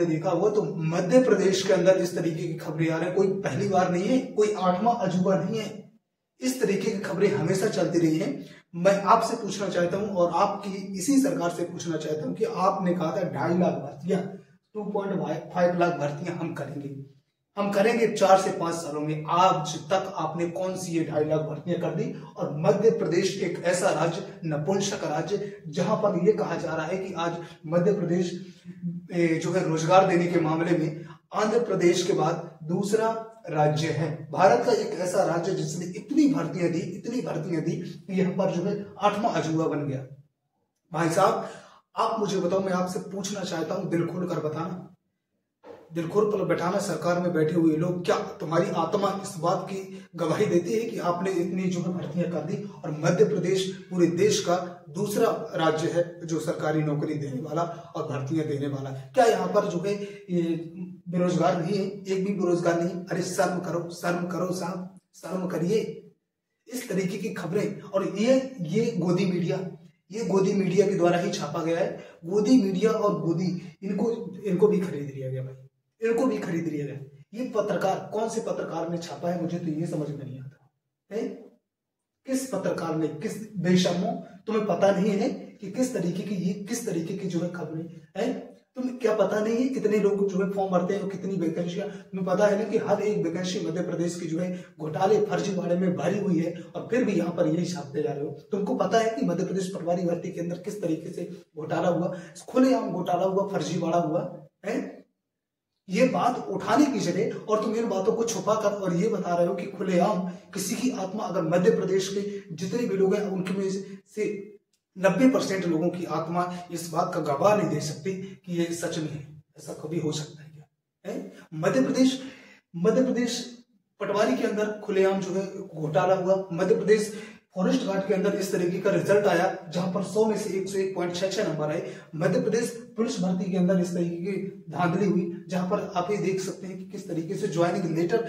देखा हुआ तो मध्य प्रदेश के अंदर इस तरीके की खबरें आ रही है, कोई पहली बार नहीं है, कोई आठवां अजूबा नहीं है। इस तरीके की खबरें हमेशा चलती रही हैं। मैं आपसे पूछना चाहता हूं और आपकी इसी सरकार से पूछना चाहता हूं कि आपने कहा था 2.5 लाख भर्तियां, 2.5 लाख भर्तियां हम करेंगे 4 से 5 सालों में। आज तक आपने कौन सी ये 2.5 लाख भर्तियां कर दी? और मध्य प्रदेश एक ऐसा राज्य, नपुंसक राज्य, जहां पर ये कहा जा रहा है कि आज मध्य प्रदेश जो है रोजगार देने के मामले में आंध्र प्रदेश के बाद दूसरा राज्य है। भारत का एक ऐसा राज्य जिसने इतनी भर्तियां दी कि यहाँ पर जो है 8वां अजूबा बन गया। भाई साहब, आप मुझे बताओ, मैं आपसे पूछना चाहता हूं, दिल खोल कर बताना, दिल खोल पर बैठाना, सरकार में बैठे हुए लोग, क्या तुम्हारी आत्मा इस बात की गवाही देती है कि आपने इतनी जो है भर्तियां कर दी और मध्य प्रदेश पूरे देश का दूसरा राज्य है जो सरकारी नौकरी देने वाला और भर्तियां देने वाला? क्या यहाँ पर जो है बेरोजगार नहीं है? एक भी बेरोजगार नहीं? अरे शर्म करो साहब, शर्म करिए। इस तरीके की खबरें, और ये गोदी मीडिया के द्वारा ही छापा गया है। गोदी मीडिया और गोदी, इनको भी खरीद लिया गया भाई, इनको भी खरीद लिया गया। ये पत्रकार, कौन से पत्रकार ने छापा है, मुझे तो ये समझ में नहीं आता है। किस पत्रकार ने, किस बेशर्मों, तुम्हें पता नहीं है कि किस तरीके की जो है खबरें है? तुम्हें क्या पता नहीं है कितने लोग जो है फॉर्म भरते हैं और कितनी वैकेंसियां? तुम्हें पता है ना कि हर एक वैकेंसी मध्य प्रदेश की जो है घोटाले फर्जीवाड़े में भरी हुई है, और फिर भी यहाँ पर यही छापते जा रहे हो। तुमको पता है कि मध्य प्रदेश पटवारी भर्ती के अंदर किस तरीके से घोटाला हुआ, खुलेआम घोटाला हुआ, फर्जीवाड़ा हुआ है? ये बात उठाने की जगह और तुम इन बातों को छुपा कर और ये बता रहे हो कि खुलेआम किसी की आत्मा, अगर मध्य प्रदेश के जितने भी लोग हैं उनके में से 90% लोगों की आत्मा इस बात का गवाह नहीं दे सकती कि ये सच में है। ऐसा कभी हो सकता है क्या? है मध्य प्रदेश पटवारी के अंदर खुलेआम जो है घोटाला हुआ। मध्य प्रदेश फॉरेस्ट गार्ड के अंदर इस तरीके का रिजल्ट आया जहां पर 100 में से 101.66 नंबर आए। मध्य प्रदेश पुलिस भर्ती के अंदर इस तरीके की धांधली हुई, जहां पर आप ये देख सकते हैं कि किस तरीके से ज्वाइनिंग लेटर,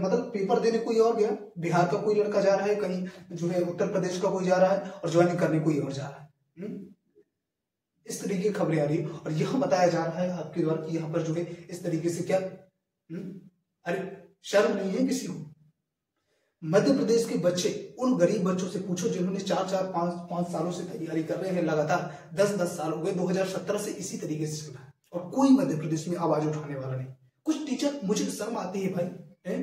मतलब पेपर देने कोई और गया, बिहार का कोई लड़का जा रहा है, कहीं जो है उत्तर प्रदेश का कोई जा रहा है, और ज्वाइनिंग करने कोई और जा रहा है। इस तरीके की खबरें आ रही है और यहां बताया जा रहा है आपके द्वारा कि यहाँ पर जो है इस तरीके से क्या, अरे शर्म नहीं है किसी को? मध्य प्रदेश के बच्चे, उन गरीब बच्चों से पूछो जिन्होंने 4-5 सालों से तैयारी कर रहे हैं, लगातार 10 साल हो गए, 2017 से इसी तरीके से चल रहा है और कोई मध्य प्रदेश में आवाज उठाने वाला नहीं। कुछ टीचर, मुझे शर्म आती है भाई,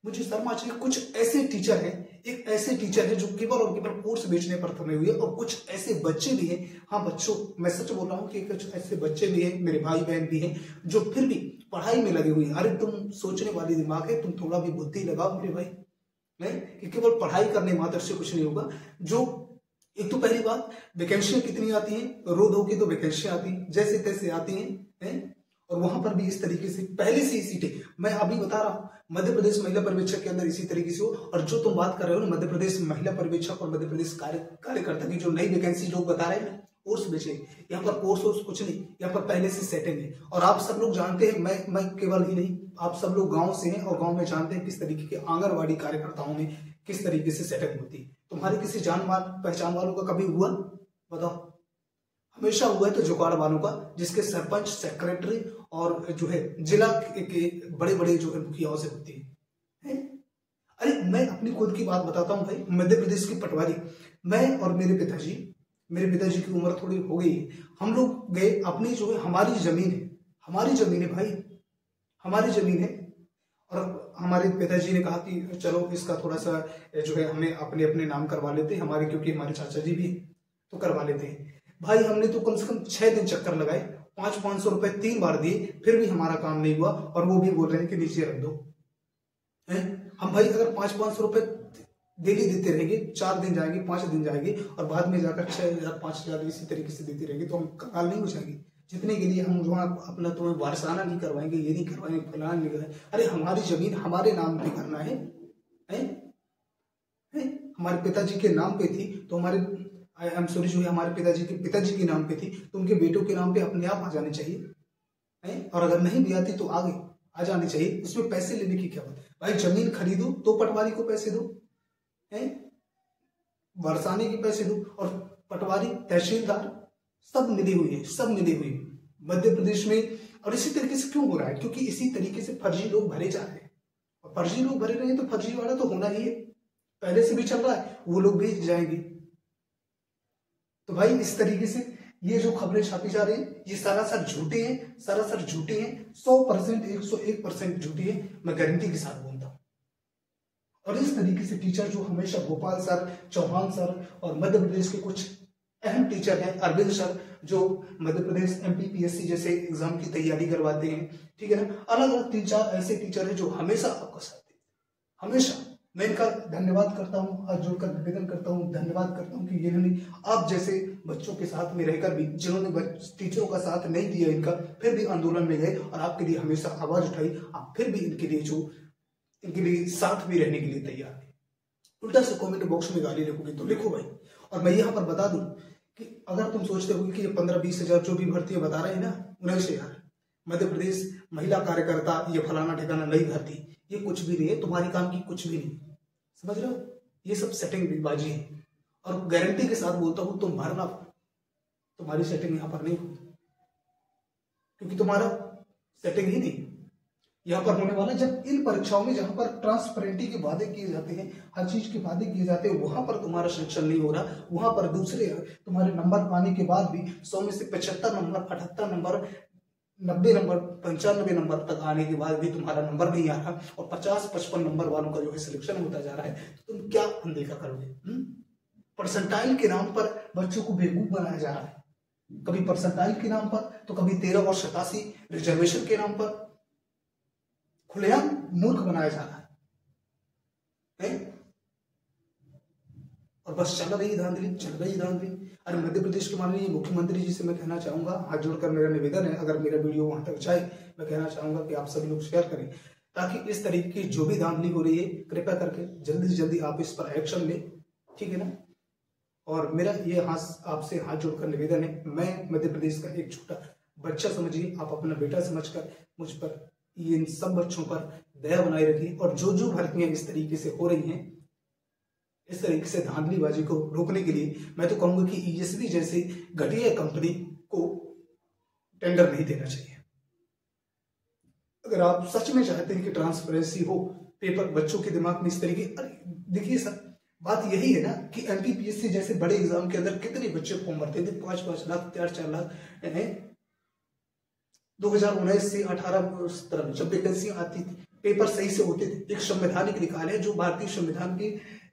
मुझे शर्म आती है। कुछ ऐसे टीचर हैं, एक ऐसे टीचर है जो केवल और केवल कोर्स बेचने पर थमे हुए, और कुछ ऐसे बच्चे भी हैं, हाँ बच्चों, मैं सच बोल रहा हूँ कि कुछ ऐसे बच्चे भी हैं, मेरे भाई बहन भी हैं, जो फिर भी पढ़ाई में लगे हुए हैं। अरे तुम सोचने वाली दिमाग है, तुम थोड़ा भी बुद्धि लगाओ मेरे भाई, कि केवल पढ़ाई करने मात्र से कुछ नहीं होगा। जो एक तो पहली बात, वैकेंसियां कितनी आती हैं, रो धो के तो वैकेंसियां आती हैं, जैसे तैसे आती हैं, और वहां पर भी इस तरीके से पहले से ही सीटें, मैं अभी बता रहा हूं, मध्य प्रदेश महिला पर्यवेक्षक के अंदर इसी तरीके से हो। और जो तुम बात कर रहे हो ना, मध्य प्रदेश महिला पर्यवेक्षक और मध्य प्रदेश कार्यकर्ता की जो नई वैकेंसी लोग बता रहे हैं, कोर्स बेचे, यहाँ पर कोर्स कुछ नहीं, यहाँ पर पहले से सेटिंग है। और आप सब लोग जानते हैं, मैं केवल ही नहीं, आप सब लोग गांव से हैं और गांव में जानते हैं किस तरीके के आंगनवाड़ी कार्यकर्ताओं में किस तरीके से सेटअप होती है। तुम्हारे किसी जान पहचान वालों का कभी हुआ? बताओ। हमेशा हुआ है तो जुगाड़ वालों का, जिसके सरपंच, सेक्रेटरी और जो है जिला के बड़े बड़े जो है मुखियाओं से होती है। अरे मैं अपनी खुद की बात बताता हूँ भाई, मध्य प्रदेश की पटवारी, मैं और मेरे पिताजी की उम्र थोड़ी हो गई है, हम लोग गए, अपनी जो है हमारी जमीन है भाई, हमारी जमीन है, और हमारे पिताजी ने कहा कि चलो इसका थोड़ा सा जो है हमें अपने अपने नाम करवा लेते हैं, हमारे, क्योंकि हमारे चाचा जी भी तो करवा लेते हैं। भाई हमने तो कम से कम 6 दिन चक्कर लगाए, 500-500 रुपए 3 बार दिए, फिर भी हमारा काम नहीं हुआ, और वो भी बोल रहे हैं कि नीचे रख दो। हम भाई अगर 500-500 रुपए डेली देते रहेंगे, 4 दिन जाएंगे, 5 दिन जाएंगे, और बाद में जाकर 6,000-5,000 इसी तरीके से देते रहेंगे, तो हम कंगाल नहीं हो जाएंगे? जितने के लिए हम वहां अपना तुम्हें वारसाना नहीं करवाएंगे, ये नहीं करवाएंगे, फलाना नहीं करवाएंगे। अरे हमारी जमीन हमारे नाम पे करना है? हमारे पिताजी के नाम पे थी तो आई एम सॉरी, जो है हमारे पिताजी के नाम पे थी, तो उनके बेटों के नाम पे अपने आप आ जाने चाहिए, और अगर नहीं भी आती तो आगे आ जानी चाहिए। उसमें पैसे लेने की क्या बात है भाई? जमीन खरीदो तो पटवारी को पैसे दो, बरसाने के पैसे दो, और पटवारी, तहसीलदार सब मिली हुई है, सब मिली हुई है। मध्य प्रदेश में और इसी तरीके से क्यों हो रहा है? क्योंकि इसी तरीके से फर्जी लोग भरे जा रहे हैं, और फर्जी लोग भरे रहे हैं तो फर्जीवाड़ा तो होना ही है, पहले से भी चल रहा है, वो लोग भी जाएंगे। तो भाई इस तरीके से ये जो खबरें छापी जा रही है ये सरासर झूठी है, सरासर झूठी है, 100%, 101% झूठी है, मैं गारंटी के साथ बोलता हूं। और इस तरीके से टीचर जो हमेशा गोपाल सर, चौहान सर और मध्य प्रदेश के कुछ अहम टीचर हैं, अरविंद सर जो मध्य प्रदेश MPPSC जैसे एग्जाम की तैयारी करवाते हैं, ठीक है ना, अलग अलग 3-4 ऐसे टीचर हैं जो हमेशा आपका साथ देते हैं, हमेशा। मैं इनका धन्यवाद करता हूँ, हाथ जोड़कर निवेदन करता हूँ, धन्यवाद करता हूँ कि इन्होंने आप जैसे बच्चों के साथ में रहकर भी, जिन्होंने टीचरों का साथ नहीं दिया इनका, फिर भी आंदोलन में गए और आपके लिए हमेशा आवाज उठाई, आप फिर भी इनके लिए साथ भी रहने के लिए तैयार थे। उल्टा से कमेंट बॉक्स में गाली लिखोगे तो लिखो भाई। और मैं यहाँ पर बता दूं कि अगर तुम सोचते हो कि ये 15-20 हजार जो भी भर्ती बता रहे हैं ना, 19,000 मध्य प्रदेश महिला कार्यकर्ता, ये फलाना ठिकाना नई भर्ती, ये कुछ भी नहीं है, तुम्हारी काम की कुछ भी नहीं, समझ रहे हो? ये सब सेटिंग बाजी है। और गारंटी के साथ बोलता हूं तुम भरना, तुम्हारी सेटिंग यहां पर नहीं होगी, क्योंकि तुम्हारा सेटिंग ही नहीं यहां पर होने वाला। जब इन परीक्षाओं में जहां पर ट्रांसपेरेंटी के वादे किए जाते हैं, हर चीज के वादे किए जाते हैं, वहां पर तुम्हारा सिलेक्शन नहीं हो रहा, वहां पर दूसरे तुम्हारे नंबर आने के बाद भी 100 में से 75 नंबर, 78 नंबर, 90 नंबर, 95 नंबर तक आने के बाद भी तुम्हारा नंबर नहीं आ रहा, और 50-55 नंबर वालों का जो है सिलेक्शन होता जा रहा है, तो तुम क्या अनदेखा करोगे? परसेंटाइल के नाम पर बच्चों को बेवकूफ बनाया जा रहा है, कभी परसेंटाइल के नाम पर, तो कभी 13 और 87 रिजर्वेशन के नाम पर खुलेआम मूर्ख बनाया जा रहा है? और बस चल रही धांधली। अरे मध्य प्रदेश के माननीय मुख्यमंत्री जी से मैं कहना चाहूंगा, हाथ जोड़कर मेरा निवेदन है, अगर मेरा वीडियो वहां तक जाए, मैं कहना चाहूंगा कि आप सभी लोग शेयर करें, ताकि इस तरीके की जो भी धांधली हो रही है, कृपया करके जल्दी से जल्दी आप इस पर एक्शन लें, ठीक है ना। और मेरा ये आपसे हाथ जोड़कर निवेदन है, मैं मध्य प्रदेश का एक छोटा बच्चा समझिए, आप अपना बेटा समझकर मुझ पर, इन सब बच्चों पर दया बनाए रखिए। और जो जो भर्तियां इस तरीके से हो रही हैं, इस तरीके से धांधलीबाजी को रोकने के लिए मैं तो कहूंगा कि ESD जैसी घटिया कंपनी को टेंडर नहीं देना चाहिए। अगर आप सच में चाहते हैं कि ट्रांसपेरेंसी हो, पेपर बच्चों के दिमाग में इस तरीके, देखिए सर बात यही है ना कि MPPSC जैसे बड़े एग्जाम के अंदर कितने बच्चे फॉर्म भरते थे, 5-5 लाख, 4-4 लाख। 2019 से 18 जब वैकेंसियां आती थी, पेपर सही से होते थे। एक संवैधानिक निकाय है जो भारतीय संविधान की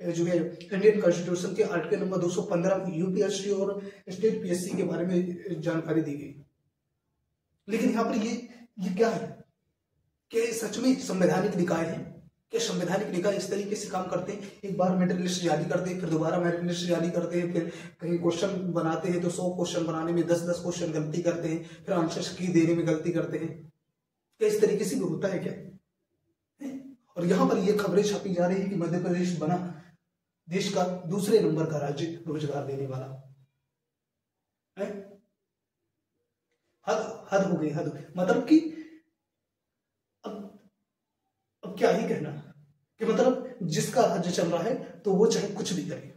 जो है इंडियन कॉन्स्टिट्यूशन के आर्टिकल नंबर 215 UPSC और स्टेट PSC के बारे में जानकारी दी गई। लेकिन यहाँ पर ये क्या है? क्या सच में संवैधानिक निकाय है? क्या संवैधानिक निकाय इस तरीके से काम करते हैं? एक बार मेरिट लिस्ट जारी करते हैं, फिर दोबारा मेरिट लिस्ट जारी करते हैं, फिर कहीं क्वेश्चन बनाते हैं तो 100 क्वेश्चन बनाने में 10-10 क्वेश्चन गलती करते हैं, फिर आंसर की देने में गलती करते हैं। क्या इस तरीके से भी होता है क्या? और यहाँ पर ये खबरें छापी जा रही है कि मध्य प्रदेश बना देश का दूसरे नंबर का राज्य रोजगार देने वाला है। हद हो गई, हद। मतलब कि अब क्या ही कहना कि मतलब जिसका राज्य चल रहा है तो वो चाहे कुछ भी करे,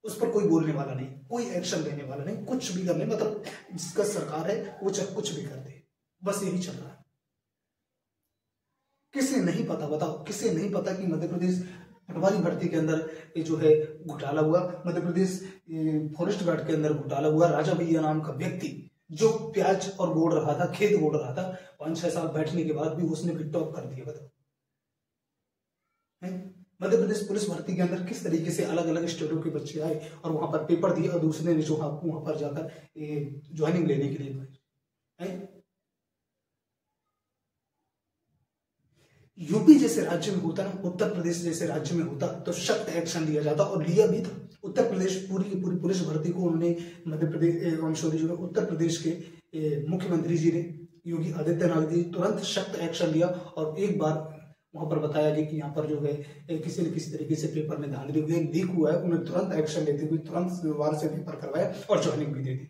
उस पर कोई बोलने वाला नहीं, कोई एक्शन लेने वाला नहीं, कुछ भी करने, मतलब जिसका सरकार है वो चाहे कुछ भी कर दे, बस यही चल रहा है। किसे नहीं पता, बताओ किसे नहीं पता कि मध्य प्रदेश पटवारी भर्ती के अंदर ये जो है घोटाला हुआ, मध्य प्रदेश फॉरेस्ट गार्ड के अंदर घोटाला हुआ। राजा भैया नाम का व्यक्ति जो प्याज और गोड़ रहा था, खेत गोड़ रहा था, 5-6 साल बैठने के बाद भी उसने भी टॉप कर दिया। बताओ मध्य प्रदेश पुलिस भर्ती के अंदर किस तरीके से अलग अलग स्टेटों के बच्चे आए और वहां पर पेपर दिए और दूसरे ने जो वहां पर जाकर ज्वाइनिंग लेने के लिए भाई। यूपी जैसे राज्य में होता ना, उत्तर प्रदेश जैसे राज्य में होता तो सख्त एक्शन लिया जाता, और लिया भी था। उत्तर प्रदेश पूरी की पूरी पुलिस भर्ती को उन्होंने मध्य प्रदेश उत्तर प्रदेश के मुख्यमंत्री जी ने, योगी आदित्यनाथ जी, तुरंत सख्त एक्शन लिया और एक बार वहां पर बताया गया कि यहाँ पर जो है किसी न किसी तरीके से पेपर में धांधली हुई, लीक हुआ है। उन्हें तुरंत एक्शन लेते हुए तुरंत दोबारा से पेपर करवाया और ज्वाइनिंग भी दे दी।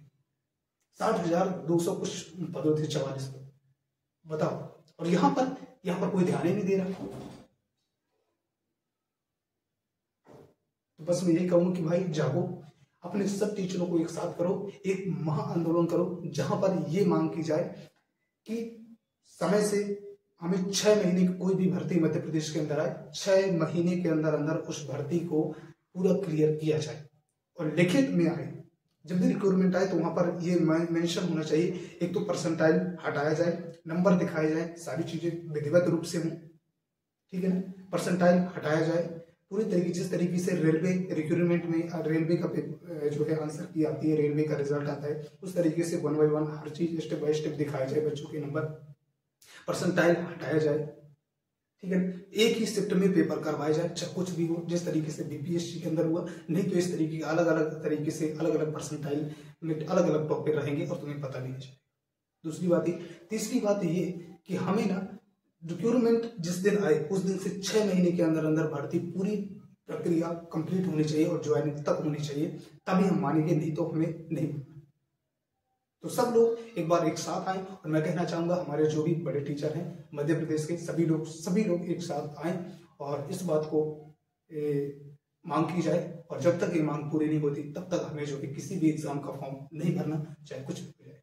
60,200 कुछ पदों थे, 44 पद, बताओ। और यहाँ पर कोई ध्यान ही नहीं दे रहा। तो बस मैं यही कहूंगा कि भाई जागो, अपने सब टीचरों को एक साथ करो, एक महा आंदोलन करो, जहां पर ये मांग की जाए कि समय से हमें 6 महीने की कोई भी भर्ती मध्य प्रदेश के अंदर आए, 6 महीने के अंदर अंदर उस भर्ती को पूरा क्लियर किया जाए और लिखित में आए। जब भी रिक्रूटमेंट आए तो वहां पर ये मेंशन होना चाहिए, एक तो परसेंटाइल हटाया जाए, नंबर दिखाए जाए, सारी चीजें विधिवत रूप से हों, ठीक है ना। परसेंटाइल हटाया जाए पूरी तरीके, जिस तरीके से रेलवे रिक्रूटमेंट में रेलवे का जो है आंसर की आती है, रेलवे का रिजल्ट आता है, उस तरीके से 1 बाय 1 हर चीज स्टेप बाय स्टेप दिखाया जाए, बच्चों के नंबर, परसेंटाइल हटाया जाए, ठीक है। एक ही शिफ्ट में पेपर करवाया जाए, चाहे कुछ भी हो, जिस तरीके से बीपीएससी के अंदर हुआ, नहीं तो इस तरीके के अलग अलग तरीके से अलग अलग परसेंटाइल में अलग अलग टॉपिक रहेंगे और तुम्हें पता भी नहीं चलेगा। दूसरी बात ये, तीसरी बात ये कि हमें ना रिक्रूटमेंट जिस दिन आए उस दिन से 6 महीने के अंदर अंदर भर्ती पूरी प्रक्रिया कंप्लीट होनी चाहिए और ज्वाइनिंग तक होनी चाहिए, तभी हम मानेंगे, नहीं तो हमें नहीं। तो सब लोग एक बार एक साथ आए और मैं कहना चाहूंगा हमारे जो भी बड़े टीचर हैं मध्य प्रदेश के, सभी लोग एक साथ आए और इस बात को मांग की जाए, और जब तक ये मांग पूरी नहीं होती तब तक हमें जो है किसी भी एग्जाम का फॉर्म नहीं भरना, चाहे कुछ भी हो जाए।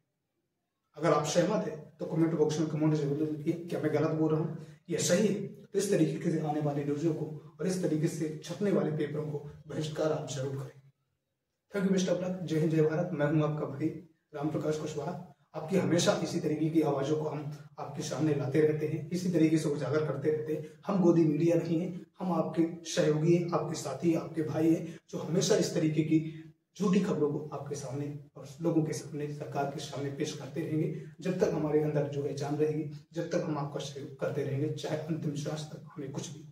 अगर आप सहमत है तो कमेंट बॉक्स में कमेंट जरूर लिखिए, क्या मैं गलत बोल रहा हूँ या सही है। तो इस तरीके से आने वाली न्यूज़ों को और इस तरीके से छपने वाले पेपरों को बहिष्कार आप जरूर करें। Thank you, best of luck, जय हिंद, जय भारत। मैं हूं आपका भाई राम प्रकाश कुशवाहा। आपकी हमेशा इसी तरीके की आवाजों को हम आपके सामने लाते रहते हैं, इसी तरीके से उजागर करते रहते हैं। हम गोदी मीडिया नहीं है, हम आपके सहयोगी हैं, आपके साथी, आपके भाई हैं, जो हमेशा इस तरीके की झूठी खबरों को आपके सामने और लोगों के सामने, सरकार के सामने पेश करते रहेंगे, जब तक हमारे अंदर जो है जान रहेगी, जब तक हम आपका सहयोग करते रहेंगे, चाहे अंतिम श्वास तक हमें कुछ भी